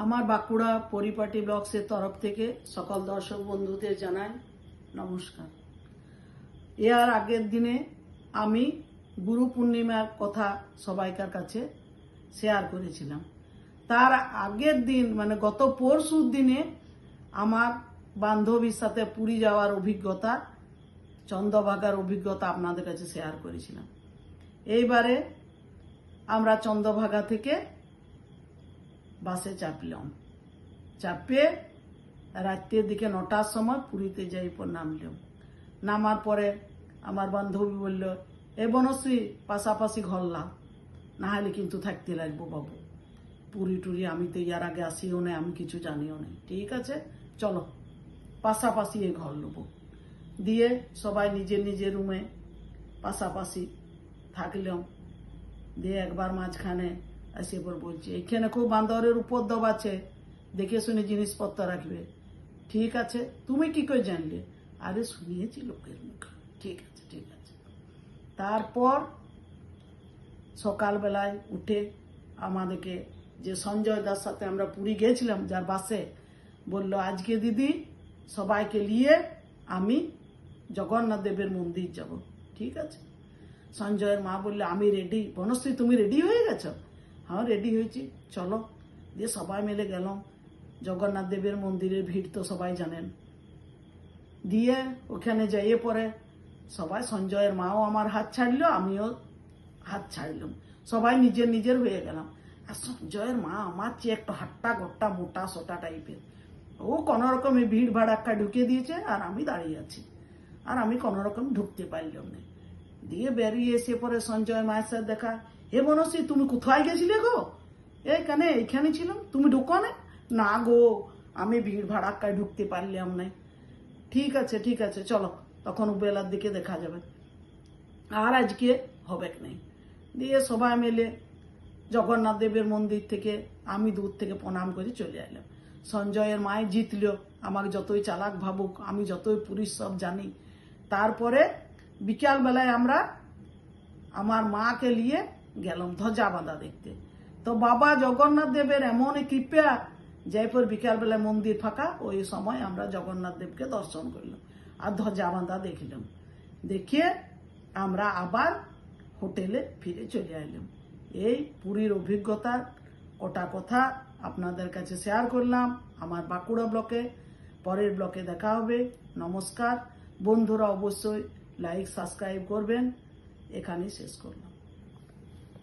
আমার বাঁকুড়া পরিপাটি ব্লগসের তরফ থেকে সকল দর্শক বন্ধুদের জানাই নমস্কার। এর আগের দিনে আমি গুরু পূর্ণিমার কথা সবাইকার কাছে শেয়ার করেছিলাম। তার আগের দিন মানে গত পরশুর দিনে আমার বান্ধবীর সাথে পুরী যাওয়ার অভিজ্ঞতা, চন্দ্রভাগার অভিজ্ঞতা আপনাদের কাছে শেয়ার করেছিলাম। এইবারে আমরা চন্দ্রভাগা থেকে বাসে চাপলাম। চাপে রাত্রের দিকে 9টার সময় পুরীতে যাই পর নামলাম। নামার পরে আমার বান্ধবী বলল, এ বনশ্রী পাশাপাশি ঘর লাও, না হলে কিন্তু থাকতে লাগবো বাবু। পুরী টুরি আমি তো ইয়ার আগে আসিও না, আমি কিছু জানিও না। ঠিক আছে চলো পাশাপাশি এই ঘর নেবো। দিয়ে সবাই নিজের নিজের রুমে পাশাপাশি থাকলাম। দিয়ে একবার মাঝখানে এসে পর বলছি, এখানে খুব বান্দরের উপদ্রব আছে, দেখে শুনে জিনিসপত্র রাখবে। ঠিক আছে, তুমি কি করে জানলে? আরে শুনিয়েছি লোকের মুখে। ঠিক আছে ঠিক আছে। তারপর সকালবেলায় উঠে আমাদেরকে যে সঞ্জয় দার সাথে আমরা পুরী গিয়েছিলাম, যার বাসে, বলল আজকে দিদি সবাইকে নিয়ে আমি জগন্নাথ দেবের মন্দির যাব। ঠিক আছে। সঞ্জয়ের মা বললে আমি রেডি। বনশ্রী তুমি রেডি হয়ে গেছো? হ্যাঁ রেডি হয়েছি, চলো। দিয়ে সবাই মিলে গেলাম জগন্নাথ দেবের মন্দিরের ভিড় তো সবাই জানেন। দিয়ে ওখানে যাইয়ে পরে সবাই, সঞ্জয়ের মাও আমার হাত ছাড়লো, আমিও হাত ছাড়লাম। সবাই নিজের নিজের হয়ে গেলাম। আর সঞ্জয়ের মা আমার চেয়ে একটু হাট্টা গোট্টা মোটা সোটা টাইপের। ও কোনো রকমে ভিড় ভাড়াক্কা ঢুকিয়ে দিয়েছে, আর আমি দাঁড়িয়ে আছি, আর আমি কোনো রকম ঢুকতে পারলাম না। দিয়ে বেরিয়ে এসে পরে সঞ্জয় মায়ের সাথে দেখা, হে বনশ্রী তুমি কোথায় গেছিলে গো? এইখানে ছিলাম, তুমি ঢুকো না? না গো, আমি ভিড় ভাড়াক্কায় ঢুকতে পারলাম না। ঠিক আছে ঠিক আছে চলো, তখন বেলার দিকে দেখা যাবে, আর আজকে হবে নাই। দিয়ে সবাই মিলে জগন্নাথ দেবের মন্দির থেকে আমি দূর থেকে প্রণাম করে চলে এলাম। সঞ্জয়ের মায় জিতল, আমাকে যতই চালাক ভাবুক, আমি যতই পুরীর সব জানি। তারপরে বিকালবেলায় আমরা আমার মাকে নিয়ে গেলাম ধ্বজা বাঁধা দেখতে। তো বাবা জগন্নাথ দেবের এমন কৃপা, জয়পুর বিকালবেলায় মন্দির ফাঁকা, ওই সময় আমরা জগন্নাথ দেবকে দর্শন করলাম আর ধ্বজা বাঁধা দেখলাম। দেখিয়ে আমরা আবার হোটেলে ফিরে চলে এলাম। এই পুরীর অভিজ্ঞতার কটা কথা আপনাদের কাছে শেয়ার করলাম আমার বাঁকুড়া ব্লকে। পরের ব্লকে দেখা হবে। নমস্কার বন্ধুরা, অবশ্যই লাইক সাবস্ক্রাইব করবেন। এখানেই শেষ করলাম।